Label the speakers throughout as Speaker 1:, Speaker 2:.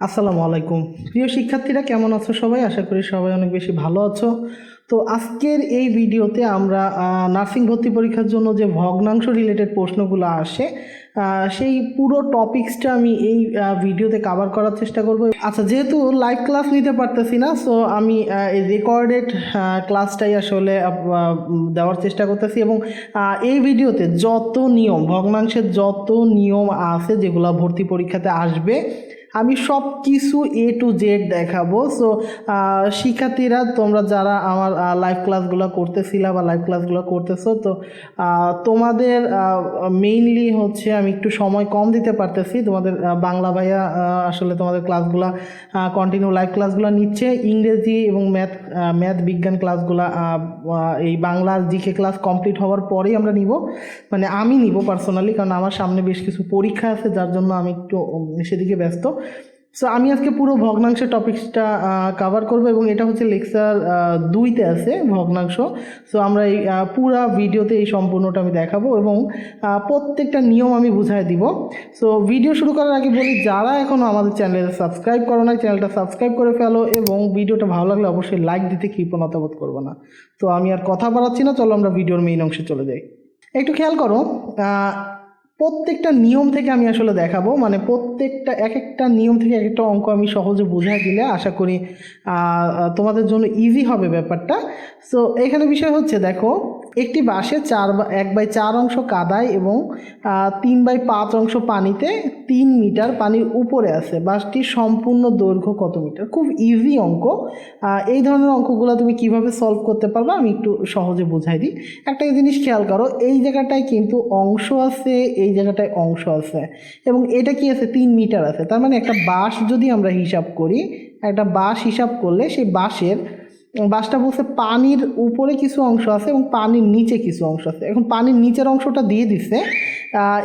Speaker 1: আসসালামু আলাইকুম। প্রিয় শিক্ষার্থীরা কেমন আছো সবাই? আশা করি সবাই অনেক বেশি ভালো আছো। তো আজকের এই ভিডিওতে আমরা নার্সিং ভর্তি পরীক্ষার জন্য যে ভগ্নাংশ রিলেটেড প্রশ্নগুলো আসে সেই পুরো টপিক্সটা আমি এই ভিডিওতে কভার করার চেষ্টা করব। আচ্ছা, যেহেতু লাইভ ক্লাস নিতে পারতেছি না, সো আমি এই রেকর্ডেড ক্লাসটাই আসলে দেওয়ার চেষ্টা করতেছি। এবং এই ভিডিওতে যত নিয়ম, ভগ্নাংশের যত নিয়ম আছে যেগুলো ভর্তি পরীক্ষাতে আসবে, আমি সব কিছু এ টু জেড দেখাবো। সো শিক্ষার্থীরা, তোমরা যারা আমার লাইভ ক্লাসগুলো করতেছিলা বা লাইভ ক্লাসগুলো করতেছো, তো তোমাদের মেইনলি হচ্ছে আমি একটু সময় কম দিতে পারতেছি। তোমাদের বাংলা ভাইয়া আসলে তোমাদের ক্লাসগুলো কন্টিনিউ লাইভ ক্লাসগুলো নিচ্ছে। ইংরেজি এবং ম্যাথ বিজ্ঞান ক্লাসগুলো এই বাংলার জিকে ক্লাস কমপ্লিট হওয়ার পরেই আমরা নিব, মানে আমি নিব পার্সোনালি, কারণ আমার সামনে বেশ কিছু পরীক্ষা আছে, যার জন্য আমি একটু সেদিকে ব্যস্ত। সো আমি আজকে পুরো ভগ্নাংশের টপিক্সটা কভার করব, এবং এটা হচ্ছে লেকচার 2তে আছে ভগ্নাংশ। সো আমরা এই পুরা ভিডিওতে এই সম্পূর্ণটা আমি দেখাবো এবং প্রত্যেকটা নিয়ম আমি বুঝাই দিব। সো ভিডিও শুরু করার আগে বলি, যারা এখনও আমাদের চ্যানেলে সাবস্ক্রাইব করো না, চ্যানেলটা সাবস্ক্রাইব করে ফেলো, এবং ভিডিওটা ভালো লাগলে অবশ্যই লাইক দিতে কৃপণতা বোধ করবো না। তো আমি আর কথা বাড়াচ্ছি না, চলো আমরা ভিডিওর মেইন অংশে চলে যাই। একটু খেয়াল করো, প্রত্যেকটা নিয়ম থেকে আমি আসলে দেখাবো, মানে প্রত্যেকটা এক একটা নিয়ম থেকে এক একটা অঙ্ক আমি সহজে বুঝাই দিলে আশা করি তোমাদের জন্য ইজি হবে ব্যাপারটা। সো এখানে বিষয় হচ্ছে, দেখো, একটি বাসে 1/4 অংশ কাদায় এবং 3/5 অংশ পানিতে 3 মিটার পানির উপরে আছে। বাসটির সম্পূর্ণ দৈর্ঘ্য কত মিটার? খুব ইজি অঙ্ক। এই ধরনের অঙ্কগুলো তুমি কিভাবে সলভ করতে পারবে আমি একটু সহজে বুঝাই দিই। একটা জিনিস খেয়াল করো, এই জায়গাটায় কিন্তু অংশ আছে, এই জায়গাটায় অংশ আছে, এবং এটা কি আছে? 3 মিটার আছে। তার মানে একটা বাস যদি আমরা হিসাব করি, একটা বাস হিসাব করলে সেই বাসটা বলছে পানির উপরে কিছু অংশ আছে এবং পানির নিচে কিছু অংশ আছে। এখন পানির নিচের অংশটা দিয়ে দিছে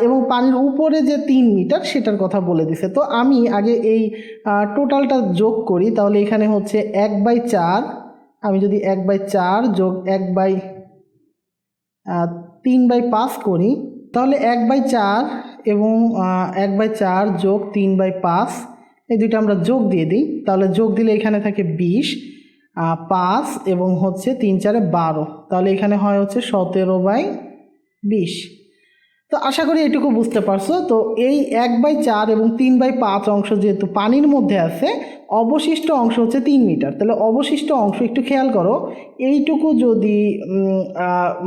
Speaker 1: এবং পানির উপরে যে 3 মিটার সেটার কথা বলে দিছে। তো আমি আগে এই টোটালটা যোগ করি, তাহলে এখানে হচ্ছে 1/4। আমি যদি 1/4 যোগ 3/5 করি, তাহলে 1/4 এবং 1/4 যোগ 3/5, এই দুইটা আমরা যোগ দিয়ে দিই। তাহলে যোগ দিলে এখানে থাকে 20, 5 এবং হচ্ছে 3 4 12, তাহলে এখানে হয় হচ্ছে 17/20। তো আশা করি এটুকু বুঝতে পারছো। তো এই 1/4 এবং 3/5 অংশ যেহেতু পানির মধ্যে আছে, অবশিষ্ট অংশ হচ্ছে 3 মিটার। তাহলে অবশিষ্ট অংশ একটু খেয়াল করো, এইটুকু যদি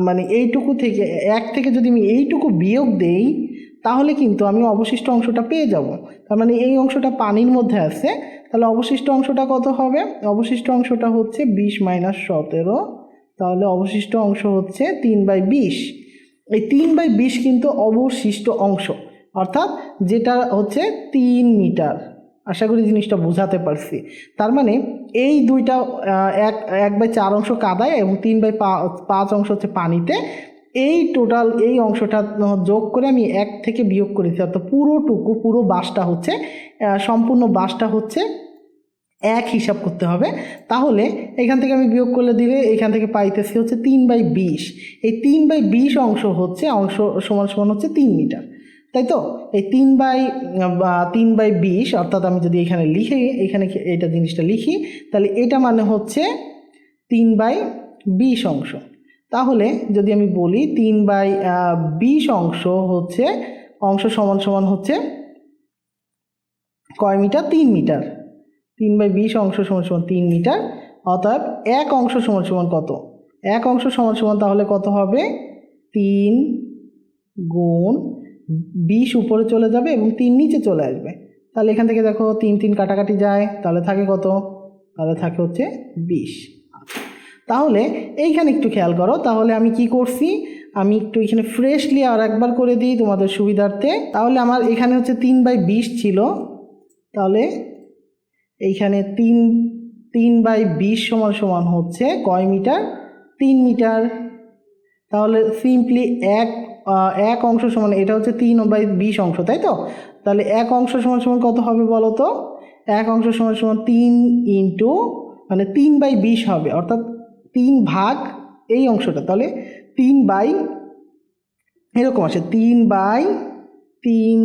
Speaker 1: মানে এইটুকু থেকে 1 থেকে যদি আমি এইটুকু বিয়োগ দেই, তাহলে কিন্তু আমি অবশিষ্ট অংশটা পেয়ে যাব। তার মানে এই অংশটা পানির মধ্যে আছে, তাহলে অবশিষ্ট অংশটা কত হবে? অবশিষ্ট অংশটা হচ্ছে 20 - 17, তাহলে অবশিষ্ট অংশ হচ্ছে 3/20। এই 3/20 কিন্তু অবশিষ্ট অংশ, অর্থাৎ যেটা হচ্ছে 3 মিটার। আশা করি জিনিসটা বোঝাতে পারছি। তার মানে এই দুইটা 1/4 অংশ কাদায় এবং 3/5 অংশ হচ্ছে পানিতে। এই টোটাল এই অংশটা যোগ করে আমি 1 থেকে বিয়োগ করেছি, অর্থাৎ পুরো বাসটা হচ্ছে সম্পূর্ণ বাসটা হচ্ছে 1 হিসাব করতে হবে। তাহলে এখান থেকে আমি বিয়োগ করলে দিলে এখান থেকে পাইতেছি হচ্ছে 3/20। এই 3/20 অংশ সমান সমান হচ্ছে 3 মিটার, তাই তো? এই 3/20 অর্থাৎ আমি যদি এখানে এটা জিনিসটা লিখি, তাহলে এটা মানে হচ্ছে 3/20 অংশ। তাহলে যদি আমি বলি 3/20 অংশ সমান সমান হচ্ছে কয় মিটার? 3 মিটার। 3/20 অংশ সমান সমান 3 মিটার, অর্থাৎ 1 অংশ সমান সমান কত? 1 অংশ সমান সমান তাহলে কত হবে? 3 গুণ 20 উপরে চলে যাবে এবং 3 নিচে চলে আসবে। তাহলে এখান থেকে দেখো 3 3 কাটাকাটি যায়, তাহলে থাকে কত? তাহলে থাকে হচ্ছে 20। তাহলে এইখানে একটু খেয়াল করো, তাহলে আমি কি করছি, আমি একটু এখানে ফ্রেশলি আর একবার করে দিই তোমাদের সুবিধার্থে। তাহলে আমার এখানে হচ্ছে 3/20 ছিল, তাহলে এইখানে 3/20 সমান সমান হচ্ছে কয় মিটার? 3 মিটার। তাহলে সিম্পলি এক অংশ সমান, এটা হচ্ছে 3/20 অংশ, তাই তো? তাহলে 1 অংশ সমান সমান কত হবে বলো তো? 1 অংশ সমান সমান 3 ইন্টু, মানে 3/20 হবে, অর্থাৎ 3 ভাগ এই অংশটা, তাহলে 3 বাই এরকম আসে, 3/3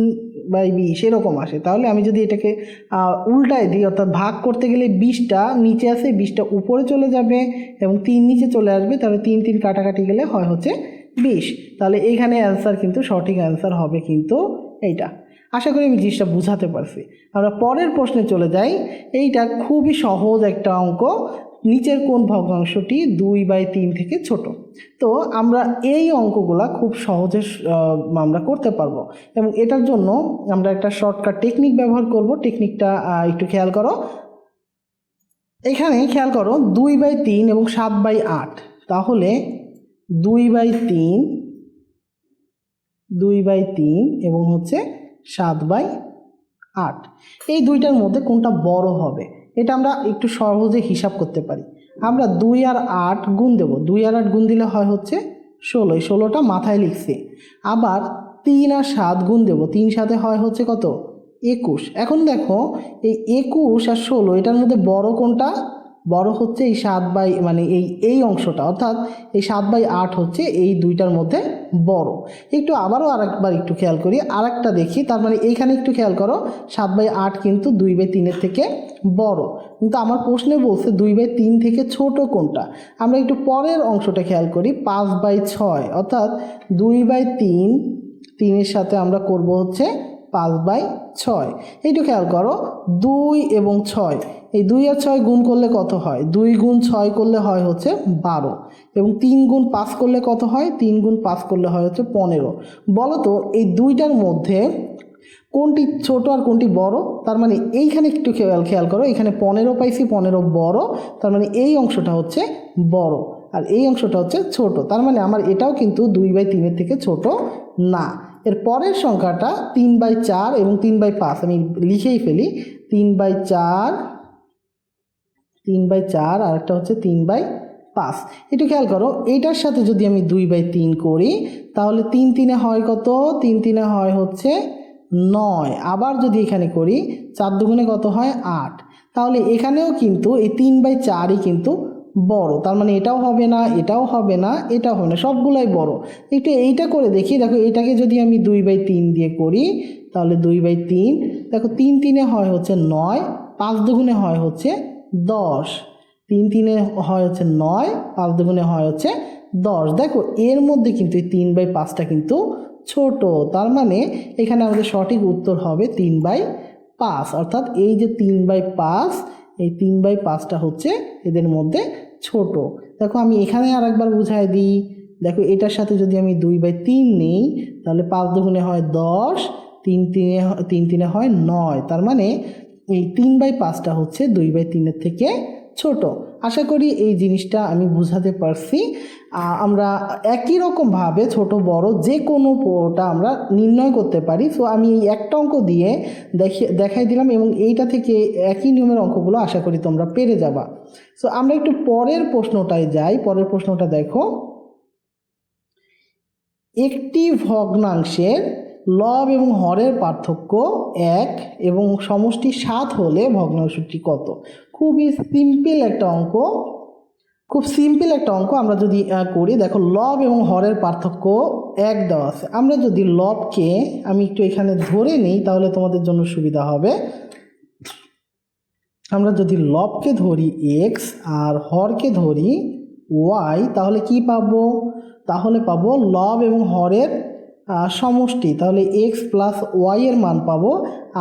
Speaker 1: বাই 20 এরকম আসে। তাহলে আমি যদি এটাকে উল্টায় দিই, অর্থাৎ ভাগ করতে গেলে 20টা নিচে আসে, 20টা উপরে চলে যাবে এবং 3 নিচে চলে আসবে, তাহলে 3 3 কাটাকাটি গেলে হয় হচ্ছে 20। তাহলে এইখানে অ্যান্সার কিন্তু সঠিক অ্যান্সার হবে কিন্তু এইটা। আশা করি আমি জিনিসটা বুঝাতে পারছি। আমরা পরের প্রশ্নে চলে যাই। এইটা খুবই সহজ একটা অঙ্ক। নিচের কোন ভগ্নাংশটি 2/3 থেকে ছোট? তো আমরা এই অঙ্কগুলা খুব সহজে আমরা করতে পারবো, এবং এটার জন্য আমরা একটা শর্টকাট টেকনিক ব্যবহার করব। টেকনিকটা একটু খেয়াল করো। এখানে খেয়াল করো 2/3 এবং 7/8। তাহলে 2/3 এবং হচ্ছে 7/8, এই দুইটার মধ্যে কোনটা বড় হবে এটা আমরা একটু সহজে হিসাব করতে পারি। আমরা 2 আর 8 গুণ দেব। 2 আর 8 গুণ দিলে হয় হচ্ছে 16, 16টা মাথায় লিখছি। আবার 3 আর 7 গুণ দেব। 3 সাথে হয় হচ্ছে কত? 21। এখন দেখো এই 21 আর 16 এটার মধ্যে বড় কোনটা? বড় হচ্ছে এই 7 মানে এই অংশটা, অর্থাৎ এই 7/8 হচ্ছে এই দুইটার মধ্যে বড়। একটু আবারও আরেকবার একটু খেয়াল করি, আরেকটা দেখি। তার মানে এইখানে একটু খেয়াল করো, 7/8 কিন্তু 2/3 থেকে বড়, কিন্তু আমার প্রশ্নে বলছে 2/3 থেকে ছোট কোনটা। আমরা একটু পরের অংশটা খেয়াল করি, 5/6, অর্থাৎ 2/3, 3-এর সাথে আমরা করব হচ্ছে 5/6। একটু খেয়াল করো 2 এবং 6, এই 2 আর 6 গুণ করলে কত হয়? 2 গুণ 6 করলে হয় হচ্ছে 12, এবং 3 গুণ 5 করলে কত হয়? 3 গুণ 5 করলে হয় হচ্ছে 15। বলো তো এই দুইটার মধ্যে কোনটি ছোট আর কোনটি বড়? তার মানে এইখানে একটু খেয়াল করো, এখানে 15 পাইছি, 15 বড়, তার মানে এই অংশটা হচ্ছে বড় আর এই অংশটা হচ্ছে ছোট। তার মানে আমার এটাও কিন্তু 2/3 থেকে ছোট না। এর পরের সংখ্যাটা 3/4 এবং 3/5, আমি লিখেই ফেলি। 3/4 আর একটা হচ্ছে 3/5। একটু খেয়াল করো, এইটার সাথে যদি আমি 2/3 করি তাহলে 3 3-এ হয় কত? 3 3-এ হয় হচ্ছে 9। আবার যদি এখানে করি 4 2-গুণে কত হয়? 8। তাহলে এখানেও কিন্তু এই 3/4ই কিন্তু বড়। তার মানে এটাও হবে না, এটাও হবে না, এটাও হবে না, সবগুলাই বড়। একটু এইটা করে দেখি। দেখো এটাকে যদি আমি 2/3 দিয়ে করি তাহলে 2/3, দেখো 3 3-এ হয় হচ্ছে 9, 5 2-গুণে হয় হচ্ছে 10। 3 3-এ হয় হচ্ছে 9, 5 2-গুণে হয় হচ্ছে 10। দেখো এর মধ্যে কিন্তু এই 3/5টা কিন্তু ছোট। তার মানে এখানে আমাদের সঠিক উত্তর হবে 3/5, অর্থাৎ এই যে 3/5, এই 3/5টা হচ্ছে এদের মধ্যে ছোট। দেখো আমি এখানে আরেকবার বুঝাই দিই। দেখো এটার সাথে যদি আমি 2/3 নিই তাহলে 5 2-গুণে হয় 10, 3 3-এ হয় 9। তার মানে এই 3/5টা হচ্ছে 2/3-এর থেকে ছোট। আশা করি এই জিনিসটা আমি বুঝাতে পারছি। আমরা একই রকমভাবে ছোট বড় যে কোনোটা আমরা নির্ণয় করতে পারি। সো আমি এই একটা অঙ্ক দিয়ে দেখাই দিলাম, এবং এইটা থেকে একই নিয়মের অঙ্কগুলো আশা করি তোমরা পেরে যাবা। সো আমরা একটু পরের প্রশ্নটায় যাই। পরের প্রশ্নটা দেখো, একটি ভগ্নাংশের লব এবং হরের পার্থক্য 1 এবং সমষ্টি 7 হলে ভগ্নাংশটি কত? খুবই সিম্পল একটা অঙ্ক, খুব সিম্পল একটা অঙ্ক। আমরা যদি করি, দেখো লব এবং হরের পার্থক্য 1 দেওয়া আছে। আমরা যদি লবকে আমি একটু এখানে ধরে নিই তাহলে তোমাদের জন্য সুবিধা হবে। আমরা যদি লবকে ধরি x আর হরকে ধরি y, তাহলে কি পাবো? তাহলে পাবো লব এবং হরের সমষ্টি। তাহলে x প্লাস y এর মান পাবো,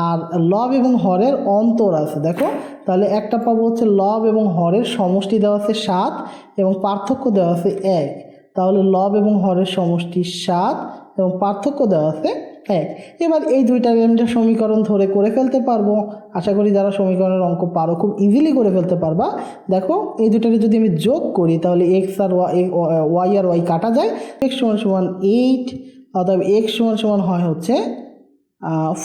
Speaker 1: আর লব এবং হরের অন্তর আছে। দেখো তাহলে একটা পাবো হচ্ছে লব এবং হরের সমষ্টি দেওয়া আছে 7 এবং পার্থক্য দেওয়া আছে 1। তাহলে লব এবং হরের সমষ্টি 7 এবং পার্থক্য দেওয়া আছে 1। এবার এই দুইটার আমরা সমীকরণ ধরে করে ফেলতে পারবো। আশা করি যারা সমীকরণের অঙ্ক পারো খুব ইজিলি করে ফেলতে পারবা। দেখো এই দুটাকে যদি আমি যোগ করি তাহলে এক্স আর ওয়াই আর ওয়াই কাটা যায়। এক্স সমান সমান 8, অর্থাৎ এক্স সমান সমান হয় হচ্ছে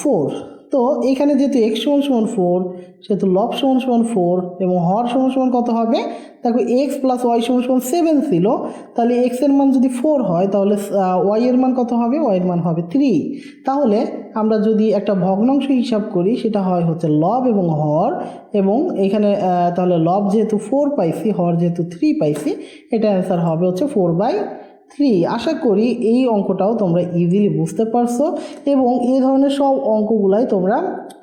Speaker 1: 4। তো এখানে যেহেতু এক্স সমান সমান 4, সেহেতু লব সমান সমান 4 এবং হর সমান সমান কত হবে? দেখো এক্স প্লাস ওয়াই সমান সমান 7 ছিল, তাহলে এক্স এর মান যদি 4 হয় তাহলে ওয়াই এর মান কত হবে? ওয়াই এর মান হবে 3। তাহলে আমরা যদি একটা ভগ্নাংশ হিসাব করি সেটা হয় হচ্ছে লব এবং হর, এবং এখানে তাহলে লব যেহেতু 4 পাইছি, হর যেহেতু 3 পাইছি, এটা অ্যান্সার হবে হচ্ছে 4/3। 3। আশা করি এই অঙ্কটাও তোমরা ইজিলি বুঝতে পারছো এবং এই ধরনের সব অঙ্কগুলাই তোমরা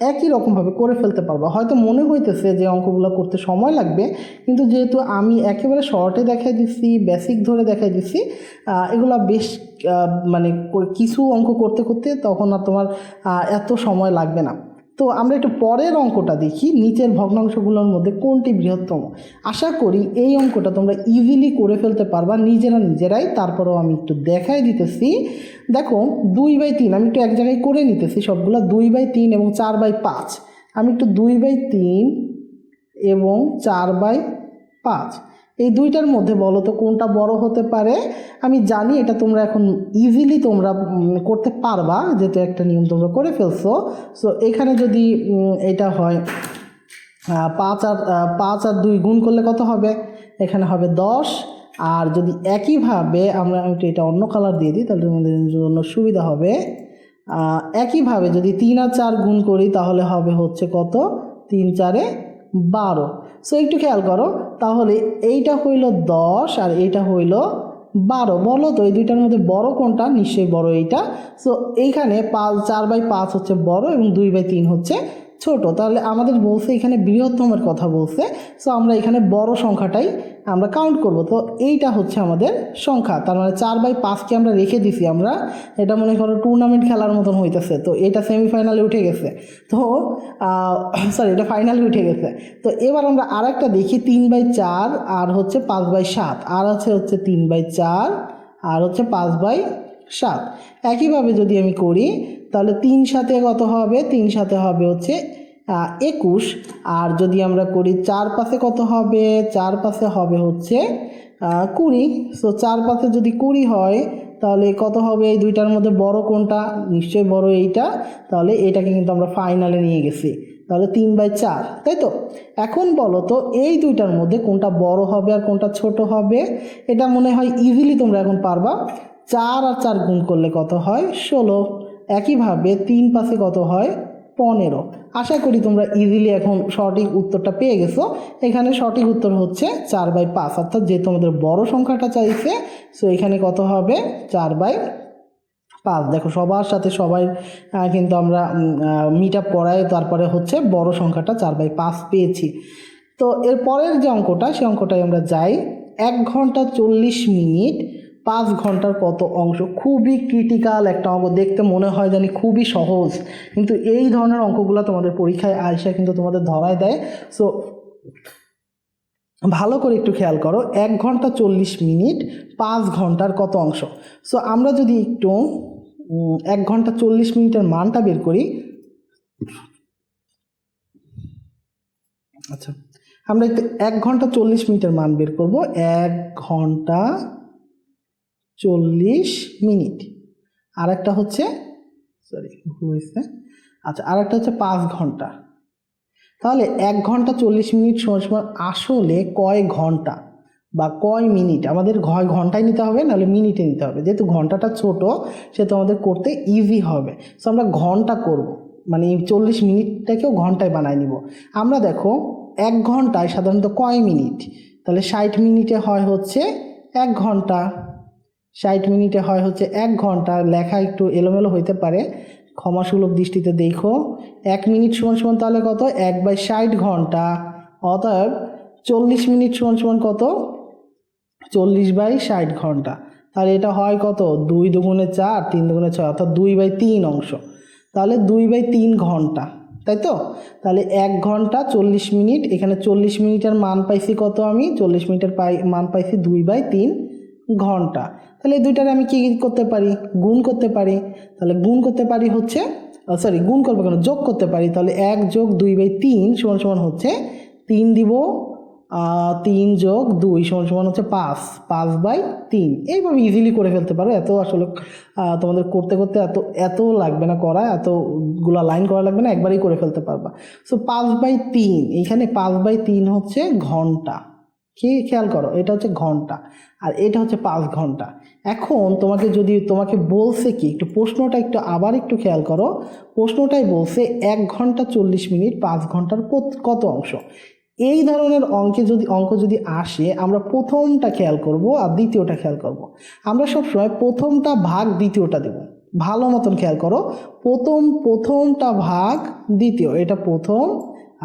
Speaker 1: একই রকমভাবে করে ফেলতে পারবা। হয়তো মনে হইতেছে যে অঙ্কগুলো করতে সময় লাগবে, কিন্তু যেহেতু আমি একেবারে শর্টে দেখাই দিচ্ছি, বেসিক ধরে দেখাই দিচ্ছি, এগুলা বেশ মানে কিছু অঙ্ক করতে করতে তখন আর তোমার এত সময় লাগবে না। তো আমরা একটু পরের অঙ্কটা দেখি, নিচের ভগ্নাংশগুলোর মধ্যে কোনটি বৃহত্তম। আশা করি এই অঙ্কটা তোমরা ইজিলি করে ফেলতে পারবা নিজেরাই। তারপরেও আমি একটু দেখাই দিতেছি। দেখো 2/3, আমি একটু এক জায়গায় করে নিতেছি সবগুলো। 2/3 এবং 4/5। আমি একটু 2/3 এবং 4/5 এই দুইটার মধ্যে বলো তো কোনটা বড় হতে পারে। আমি জানি এটা তোমরা এখন ইজিলি তোমরা করতে পারবা, যেহেতু একটা নিয়ম তোমরা করে ফেলছো। সো এখানে যদি এটা হয় 5 আর 2 গুণ করলে কত হবে, এখানে হবে 10। আর যদি একইভাবে আমরা একটু এটা অন্য কালার দিয়ে দিই তাহলে আমাদের জন্য সুবিধা হবে। একইভাবে যদি 3 আর 4 গুণ করি তাহলে হবে হচ্ছে কত, 3 4 12। সো একটু খেয়াল করো, তাহলে এইটা হইল 10 আর এইটা হইল 12। বলো তো এই দুইটার মধ্যে বড় কোনটা? নিশ্চয়ই বড় এইটা। সো এইখানে 4/5 হচ্ছে বড় এবং 2/3 হচ্ছে ছোট। তাহলে আমাদের বলছে এখানে বৃহত্তমের কথা বলছে। সো আমরা এখানে বড় সংখ্যাটাই আমরা কাউন্ট করব। তো এইটা হচ্ছে আমাদের সংখ্যা, তার মানে 4/5কে আমরা রেখে দিছি। আমরা এটা মনে করো টুর্নামেন্ট খেলার মতন হইতেছে, তো এটা সেমিফাইনালে উঠে গেছে, তো সরি এটা ফাইনালে উঠে গেছে। তো এবার আমরা আর একটা দেখি 3/4 আর হচ্ছে 5/7, আর আছে হচ্ছে 3/4 আর হচ্ছে 5/7। একইভাবে যদি আমি করি তাহলে 3 সাথে কত হবে, 3 সাথে হবে হচ্ছে 21। আর যদি আমরা করি 4 পাশে কত হবে, 4 পাশে হবে হচ্ছে 20। সো 4 পাশে যদি 20 হয় তাহলে কত হবে, এই দুইটার মধ্যে বড় কোনটা? নিশ্চয়ই বড় এইটা। তাহলে এটাকে কিন্তু আমরা ফাইনালে নিয়ে গেছি, তাহলে 3/4, তাই তো? এখন বলো তো এই দুইটার মধ্যে কোনটা বড় হবে আর কোনটা ছোট হবে। এটা মনে হয় ইজিলি তোমরা এখন পারবা। 4 আর 4 গুণ করলে কত হয়, 16। একইভাবে 3 পাশে কত হয়, 15। আশা করি তোমরা ইজিলি এখন সঠিক উত্তরটা পেয়ে গেছো। এখানে সঠিক উত্তর হচ্ছে 4/5, অর্থাৎ যেহেতু আমাদের বড় সংখ্যাটা চাইছে, সো এখানে কত হবে, 4/5। দেখো সবার সাথে সবাই কিন্তু আমরা মিট আপ করাই, তারপরে হচ্ছে বড় সংখ্যাটা 4/5 পেয়েছি। তো এর পরের যে অঙ্কটা, সেই অঙ্কটাই আমরা যাই। 1 ঘন্টা 40 মিনিট 5 ঘন্টার কত অংশ। খুবই ক্রিটিক্যাল একটা অঙ্ক, দেখতে মনে হয় জানি খুবই সহজ, কিন্তু এই ধরনের অঙ্কগুলো তোমাদের পরীক্ষায় আইসা কিন্তু তোমাদের ধরায় দেয়। সো ভালো করে একটু খেয়াল করো, 1 ঘন্টা 40 মিনিট 5 ঘন্টার কত অংশ। সো আমরা যদি একটু 1 ঘন্টা 40 মিনিটের মানটা বের করি। আচ্ছা, আমরা একটু 1 ঘন্টা 40 মিনিটের মান বের করব। 1 ঘন্টা 40 মিনিট, আর একটা হচ্ছে আচ্ছা, আর একটা হচ্ছে 5 ঘন্টা। তাহলে 1 ঘন্টা 40 মিনিট সমান আসলে কয় ঘন্টা বা কয় মিনিট? আমাদের ঘন্টায় নিতে হবে, নাহলে মিনিটে নিতে হবে। যেহেতু ঘন্টাটা ছোট সেহেতু আমাদের করতে ইজি হবে। সো আমরা ঘন্টা করব, মানে 40 মিনিটটাকেও ঘন্টায় বানায় নিব। আমরা দেখো 1 ঘন্টায় সাধারণত কয় মিনিট? তাহলে 60 মিনিটে হয় হচ্ছে 1 ঘন্টা। 60 মিনিটে হয় হচ্ছে 1 ঘন্টা। লেখা একটু এলোমেলো হইতে পারে, ক্ষমাসুলভ দৃষ্টিতে দেখো। 1 মিনিট সমান তাহলে কত, 1/60 ঘন্টা। অতএব 40 মিনিট সমান কত, 40/60 ঘন্টা। তাহলে এটা হয় কত, 2 দুগুণে 4, 3 দুগুণে 6, অর্থাৎ 2/3 অংশ। তাহলে 2/3 ঘন্টা, তাই তো? তাহলে 1 ঘন্টা 40 মিনিট, এখানে 40 মিনিটের মান পাইছি কত, আমি 40 মিনিটের মান পাইছি 2/3 ঘন্টা। তাহলে এই দুইটারে আমি কি করতে পারি, গুণ করতে পারি। তাহলে গুণ করতে পারি হচ্ছে, গুণ করবো কেন, যোগ করতে পারি। তাহলে 1 যোগ 2/3 সমান হচ্ছে 3 দিব, 3 যোগ 2 সমান হচ্ছে 5, 5/3। এইভাবে ইজিলি করে ফেলতে পারো। এত আসলে তোমাদের করতে এত লাগবে না করা, এতগুলা লাইন করা লাগবে না, একবারেই করে ফেলতে পারবা। সো 5/3, এইখানে 5/3 হচ্ছে ঘন্টা। কি খেয়াল করো, এটা হচ্ছে ঘন্টা আর এটা হচ্ছে 5 ঘন্টা। এখন তোমাকে বলছে কি, একটু প্রশ্নটা একটু আবার একটু খেয়াল করো। প্রশ্নটাই বলছে 1 ঘন্টা 40 মিনিট 5 ঘন্টার কত অংশ। এই ধরনের অঙ্ক যদি আসে আমরা প্রথমটা খেয়াল করব আর দ্বিতীয়টা খেয়াল করব। আমরা সবসময় প্রথমটা ভাগ দ্বিতীয়টা দেব। ভালো মতন খেয়াল করো, প্রথমটা ভাগ দ্বিতীয়, এটা প্রথম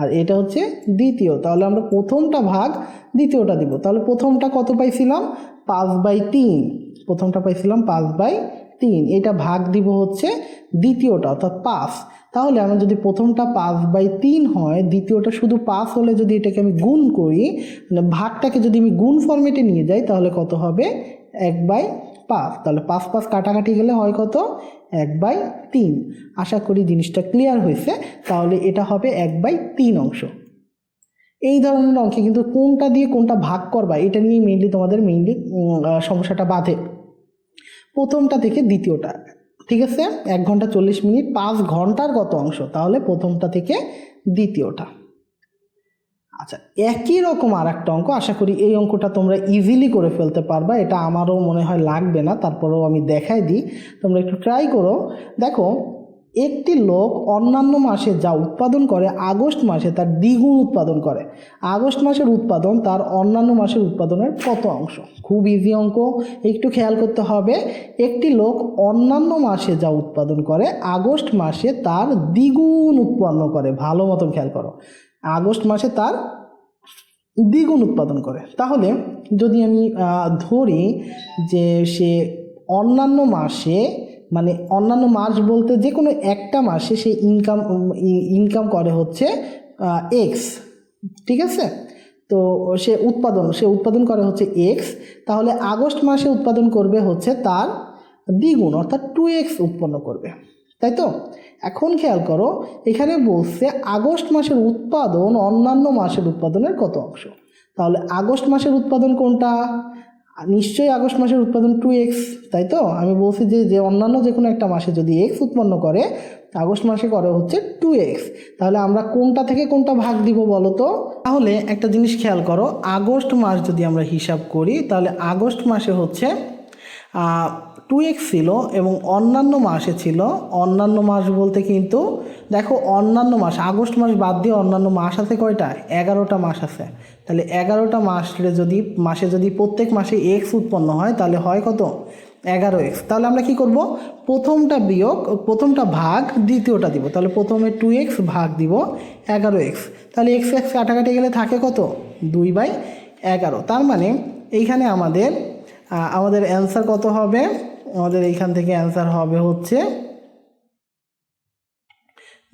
Speaker 1: আর এটা হচ্ছে দ্বিতীয়, তাহলে আমরা প্রথমটা ভাগ দ্বিতীয়টা দিব। তাহলে প্রথমটা কত পাইছিলাম 5/3, প্রথমটা পাইছিলাম 5/3, এটা ভাগ দিব হচ্ছে দ্বিতীয়টা অর্থাৎ 5। তাহলে আমি যদি প্রথমটা 5/3 হয়, দ্বিতীয়টা শুধু 5 হলে যদি এটাকে আমি গুণ করি, মানে ভাগটাকে যদি আমি গুণ ফরম্যাটে নিয়ে যাই তাহলে কত হবে 1/5। তাহলে 5 5 কাটাকাটি গেলে হয় কত 1/3। আশা করি জিনিসটা ক্লিয়ার হয়েছে। তাহলে এটা হবে 1/3 অংশ। এই ধরনের অঙ্কে কিন্তু কোনটা দিয়ে কোনটা ভাগ করবা এটা নিয়ে তোমাদের সমস্যাটা বাধে, প্রথমটা থেকে দ্বিতীয়টা। ঠিক আছে, 1 ঘন্টা 40 মিনিট 5 ঘন্টার কত অংশ, তাহলে প্রথমটা থেকে দ্বিতীয়টা। আচ্ছা, একই রকম আর একটা অঙ্ক, আশা করি এই অঙ্কটা তোমরা ইজিলি করে ফেলতে পারবা, এটা আমারও মনে হয় লাগবে না, তারপরেও আমি দেখাই দিই, তোমরা একটু ট্রাই করো। দেখো, একটি লোক অন্যান্য মাসে যা উৎপাদন করে আগস্ট মাসে তার দ্বিগুণ উৎপাদন করে। আগস্ট মাসের উৎপাদন তার অন্যান্য মাসের উৎপাদনের কত অংশ? খুব ইজি অঙ্ক, একটু খেয়াল করতে হবে। একটি লোক অন্যান্য মাসে যা উৎপাদন করে আগস্ট মাসে তার দ্বিগুণ উৎপন্ন করে। ভালো মতন খেয়াল করো, আগস্ট মাসে তার দ্বিগুণ উৎপাদন করে। তাহলে যদি আমি ধরি যে সে অন্যান্য মাসে, মানে অন্যান্য মাস বলতে যে কোনো একটা মাসে সে ইনকাম করে হচ্ছে এক্স, ঠিক আছে? তো সে উৎপাদন করে হচ্ছে এক্স, তাহলে আগস্ট মাসে উৎপাদন করবে হচ্ছে তার দ্বিগুণ অর্থাৎ 2x উৎপন্ন করবে, তাই তো? এখন খেয়াল করো, এখানে বলছে আগস্ট মাসের উৎপাদন অন্যান্য মাসের উৎপাদনের কত অংশ। তাহলে আগস্ট মাসের উৎপাদন কোনটা? নিশ্চয়ই আগস্ট মাসের উৎপাদন 2x, তাই তো? আমি বলছি যে অন্যান্য যে কোনো একটা মাসে যদি x উৎপন্ন করে, আগস্ট মাসে করে হচ্ছে 2x। তাহলে আমরা কোনটা থেকে কোনটা ভাগ দিব বলো তো? তাহলে একটা জিনিস খেয়াল করো, আগস্ট মাস যদি আমরা হিসাব করি তাহলে আগস্ট মাসে হচ্ছে 2x ছিল এবং অন্যান্য মাসে ছিল, অন্যান্য মাস বলতে কিন্তু দেখো অন্যান্য মাস, আগস্ট মাস বাদ দিয়ে অন্যান্য মাস আছে কয়টা? 11টা মাস আছে। তাহলে 11টা মাসে যদি প্রত্যেক মাসে x উৎপন্ন হয় তাহলে হয় কত? 11x। তাহলে আমরা কি করব? প্রথমটা ভাগ দ্বিতীয়টা দিব। তাহলে প্রথমে 2x ভাগ দিব 11x। তাহলে x কাটাকাটি গেলে থাকে কত? 2/11। তার মানে এইখানে আমাদের অ্যান্সার কত হবে? আমাদের এইখান থেকে অ্যান্সার হবে হচ্ছে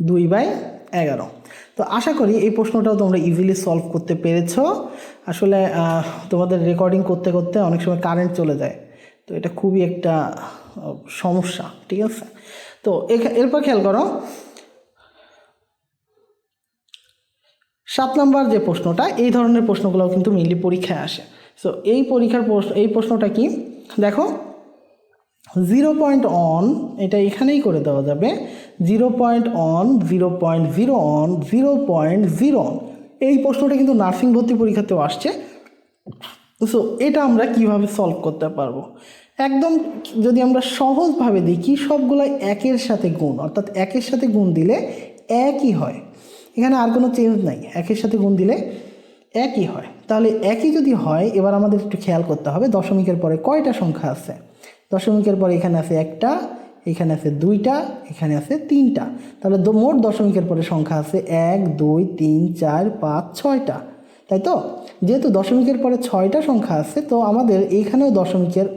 Speaker 1: 2/11। তো আশা করি এই প্রশ্নটাও তোমরা ইজিলি সলভ করতে পেরেছো। আসলে তোমাদের রেকর্ডিং করতে করতে অনেক সময় কারেন্ট চলে যায়, তো এটা খুবই একটা সমস্যা, ঠিক আছে? তো এরপর খেয়াল করো 7 নম্বর যে প্রশ্নটা, এই ধরনের প্রশ্নগুলোও কিন্তু মেইনলি পরীক্ষায় আসে। সো এই প্রশ্নটা কি দেখো, 0.1 এটা এখানেই করে দেওয়া যাবে, 0.1 0.01 0.01। এই প্রশ্নটা কিন্তু নার্সিং ভর্তি পরীক্ষাতেও আসছে। সো এটা আমরা কিভাবে সলভ করতে পারবো? একদম যদি আমরা সহজভাবে দেখি, সবগুলো একের সাথে গুণ, অর্থাৎ একের সাথে গুণ দিলে একই হয়, এখানে আর কোনো চেঞ্জ নাই, একের সাথে গুণ দিলে একই হয়। তাহলে একই যদি হয়, এবার আমাদের একটু খেয়াল করতে হবে দশমিকের পরে কয়টা সংখ্যা আছে। দশমিকের পরে এখানে আছে একটা, এখানে আছে দুইটা, এখানে আছে তিনটা। তাহলে মোট দশমিকের পরে সংখ্যা আছে 1 2 3 4 5 6টা, তাই তো? যেহেতু দশমিকের পরে 6টা সংখ্যা আছে, তো আমাদের এইখানেও দশমিকের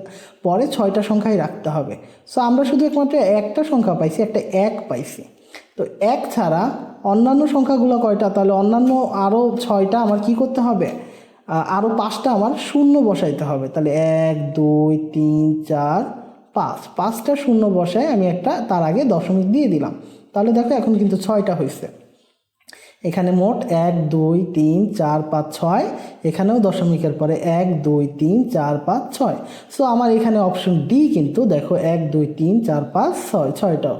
Speaker 1: পরে 6টা সংখ্যাই রাখতে হবে। সো আমরা শুধু একমাত্র একটা সংখ্যা পাইছি, একটা 1 পাইছি। তো 1 ছাড়া অন্যান্য সংখ্যাগুলো কয়টা? তাহলে অন্যান্য আরও 6টা আমার কি করতে হবে? আরও 5টা আমার শূন্য বসাইতে হবে। তাহলে 1 2 3 4 5, 5টা শূন্য বসায় আমি একটা তার আগে দশমিক দিয়ে দিলাম। তাহলে দেখো এখন কিন্তু 6টা হয়েছে। এখানে মোট 1 2 3 4 5 6, এখানেও দশমিকের পরে 1 2 3 4 5 6। সো আমার এখানে অপশন ডি কিন্তু দেখো 1 2 3 4 5 6, 6টা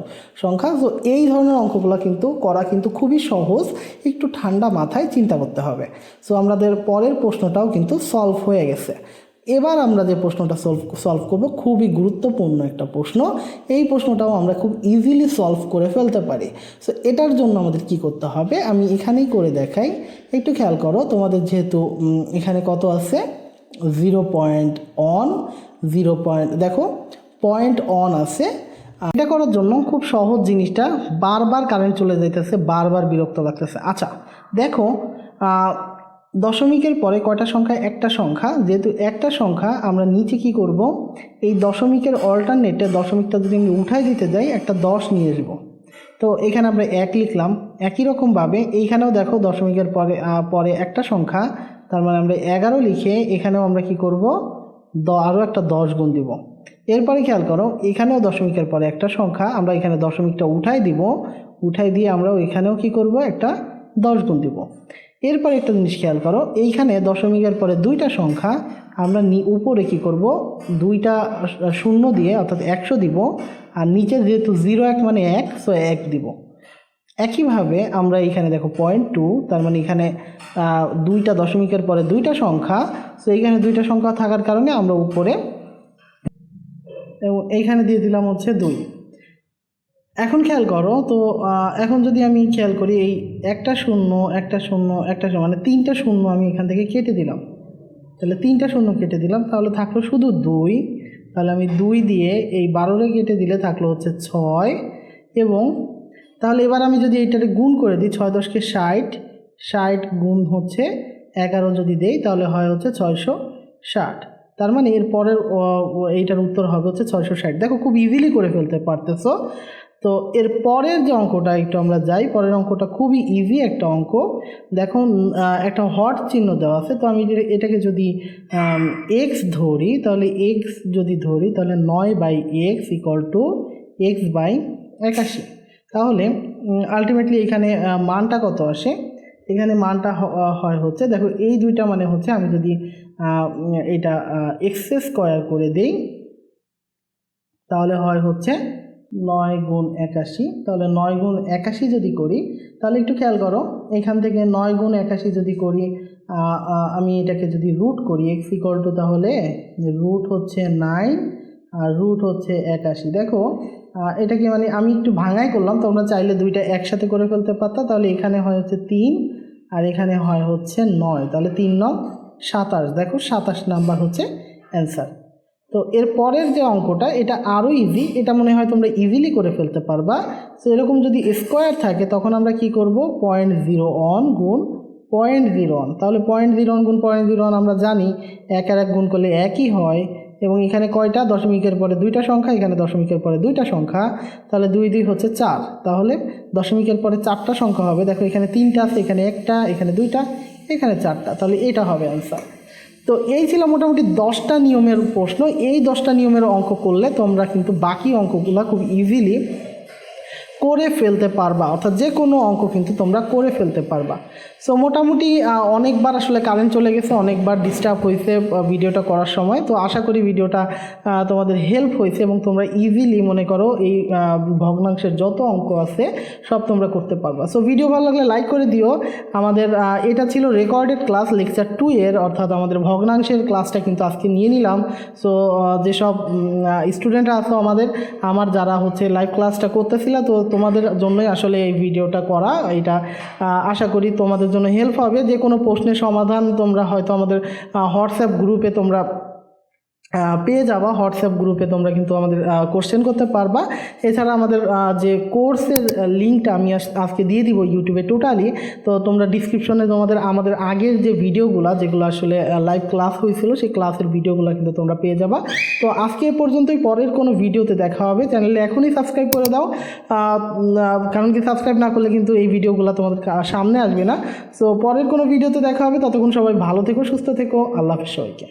Speaker 1: সংখ্যা। সো এই ধরনের অঙ্কগুলো কিন্তু করা কিন্তু খুবই সহজ, একটু ঠান্ডা মাথায় চিন্তা করতে হবে। সো আমাদের পরের প্রশ্নটাও কিন্তু সলভ হয়ে গেছে। এবার আমরা যে প্রশ্নটা সলভ করব খুবই গুরুত্বপূর্ণ একটা প্রশ্ন। এই প্রশ্নটাও আমরা খুব ইজিলি সলভ করে ফেলতে পারি। সো এটার জন্য আমাদের কি করতে হবে আমি এখানেই করে দেখাই। একটু খেয়াল করো, তোমাদের যেহেতু এখানে কত আছে 0.1 দেখো পয়েন্ট অন আছে। এটা করার জন্য খুব সহজ জিনিসটা, বারবার কারেন্ট চলে যাইতেছে, বারবার বিরক্ত লাগতেছে। আচ্ছা দেখো দশমিকের পরে কয়টা সংখ্যা? একটা সংখ্যা, যেহেতু একটা সংখ্যা আমরা নিচে কি করব, এই দশমিকের অল্টারনেটে দশমিকটা যদি আমি উঠাই দিতে যাই একটা 10 নিয়ে আসবো। তো এখানে আমরা 1 লিখলাম। একই রকমভাবে এইখানেও দেখো দশমিকের পরে একটা সংখ্যা, তার মানে আমরা 11 লিখে এখানেও আমরা কি করব, আরও একটা 10 গুণ দিব। এরপরে খেয়াল করো এখানেও দশমিকের পরে একটা সংখ্যা, আমরা এখানে দশমিকটা উঠাই দিব, উঠাই দিয়ে আমরা এখানেও কি করব, একটা 10 গুণ দিব। এরপর একটা জিনিস খেয়াল করো, এইখানে দশমিকের পরে দুইটা সংখ্যা, আমরা উপরে কি করব, দুইটা শূন্য দিয়ে অর্থাৎ 100 দিব, আর নিচে যেহেতু 01 মানে 1, সো 1 দিব। একইভাবে আমরা এখানে দেখো 0.2, তার মানে এখানে দুইটা দশমিকের পরে দুইটা সংখ্যা, সো এইখানে দুইটা সংখ্যা থাকার কারণে আমরা উপরে এবং এইখানে দিয়ে দিলাম হচ্ছে 2। এখন খেয়াল করো তো এখন যদি আমি খেয়াল করি এই একটা শূন্য একটা শূন্য একটা শূন্য মানে 3টা শূন্য আমি এখান থেকে কেটে দিলাম, তাহলে 3টা শূন্য কেটে দিলাম, তাহলে থাকলো শুধু 2। তাহলে আমি 2 দিয়ে এই 12রে কেটে দিলে থাকলো হচ্ছে 6। এবং তাহলে এবার আমি যদি এইটাকে গুণ করে দিই, 6 10 60, 60 গুণ হচ্ছে 11 যদি দেই তাহলে হয় হচ্ছে 660। তার মানে এর পরের এইটার উত্তর হবে হচ্ছে 660। দেখো খুব ইজিলি করে ফেলতে পারতেছো। তো এর পরের যে অঙ্কটা একটু আমরা যাই, পরের অঙ্কটা খুবই ইজি একটা অঙ্ক। দেখো একটা হট চিহ্ন দেওয়া আছে, তো আমি এটাকে যদি এক্স ধরি, তাহলে এক্স যদি ধরি তাহলে 9/x = x/81। তাহলে আলটিমেটলি এখানে মানটা কত আসে, এখানে মানটা হয় হচ্ছে, দেখো এই দুইটা মানে হচ্ছে আমি যদি এটা x² করে দেই তাহলে হয় হচ্ছে 9 গুণ 81। তাহলে 9 গুণ 81 যদি করি, তাহলে একটু খেয়াল করো এখান থেকে 9 গুণ 81 যদি করি, আমি এটাকে যদি রুট করি x তাহলে রুট হচ্ছে 9 আর রুট হচ্ছে 81। দেখো এটাকে মানে আমি একটু ভাঙাই করলাম, তোমরা চাইলে দুইটা একসাথে করে ফেলতে পারতা। তাহলে এখানে হয় হচ্ছে 3 আর এখানে হয় হচ্ছে 9, তাহলে 3 9 27। দেখো 27 নাম্বার হচ্ছে অ্যান্সার। তো এর পরের যে অঙ্কটা এটা আরও ইজি, এটা মনে হয় তোমরা ইজিলি করে ফেলতে পারবা। তো এরকম যদি স্কোয়ার থাকে তখন আমরা কি করব, 0.01 গুণ 0.01, তাহলে 0.01 গুণ 0.01 আমরা জানি 1 আর 1 গুণ করলে একই হয়। এবং এখানে কয়টা দশমিকের পরে দুইটা সংখ্যা, এখানে দশমিকের পরে দুইটা সংখ্যা, তাহলে 2 2 হচ্ছে 4, তাহলে দশমিকের পরে 4টা সংখ্যা হবে। দেখো এখানে 3টা আছে, এখানে 1টা, এখানে 2টা, এখানে 4টা, তাহলে এটা হবে অ্যান্সার। তো এই ছিল মোটামুটি 10টা নিয়মের প্রশ্ন। এই 10টা নিয়মের অঙ্ক করলে তোমরা কিন্তু বাকি অঙ্কগুলো খুব ইজিলি করে ফেলতে পারবা, অর্থাৎ যে কোনো অঙ্ক কিন্তু তোমরা করে ফেলতে পারবা। সো মোটামুটি অনেকবার আসলে কারেন্ট চলে গেছে, অনেকবার ডিস্টার্ব হয়েছে ভিডিওটা করার সময়। তো আশা করি ভিডিওটা তোমাদের হেল্প হয়েছে এবং তোমরা ইজিলি মনে করো এই ভগ্নাংশের যত অঙ্ক আছে সব তোমরা করতে পারবা। সো ভিডিও ভালো লাগলে লাইক করে দিও। আমাদের এটা ছিল রেকর্ডেড ক্লাস লেকচার 2 এর, অর্থাৎ আমাদের ভগ্নাংশের ক্লাসটা কিন্তু আজকে নিয়ে নিলাম। সো যেসব স্টুডেন্টরা আছো আমার যারা হচ্ছে লাইভ ক্লাসটা করতেছিল, তো তোমাদের জন্যই আসলে এই ভিডিওটা করা। এটা আশা করি তোমাদের জন্য হেল্প হবে। যে কোনো প্রশ্নের সমাধান তোমরা হয়তো আমাদের হোয়াটসঅ্যাপ গ্রুপে তোমরা পেয়ে যাবা। হোয়াটসঅ্যাপ গ্রুপে তোমরা কিন্তু আমাদের কোশ্চেন করতে পারবা। এছাড়া আমাদের যে কোর্সের লিঙ্কটা আমি আজকে দিয়ে দিব ইউটিউবে টোটালি। তো তোমরা ডিসক্রিপশনে আমাদের আগের যে ভিডিওগুলো যেগুলো আসলে লাইভ ক্লাস হয়েছিল সেই ক্লাসের ভিডিওগুলো কিন্তু তোমরা পেয়ে যাবা। তো আজকে পর্যন্তই, পরের কোনো ভিডিওতে দেখা হবে। চ্যানেলে এখনই সাবস্ক্রাইব করে দাও, কারণ কি সাবস্ক্রাইব না করলে কিন্তু এই ভিডিওগুলো তোমাদের সামনে আসবে না। সো পরের কোনো ভিডিওতে দেখা হবে, ততক্ষণ সবাই ভালো থেকো, সুস্থ থেকো, আল্লাহ হাফেজ সবাইকে।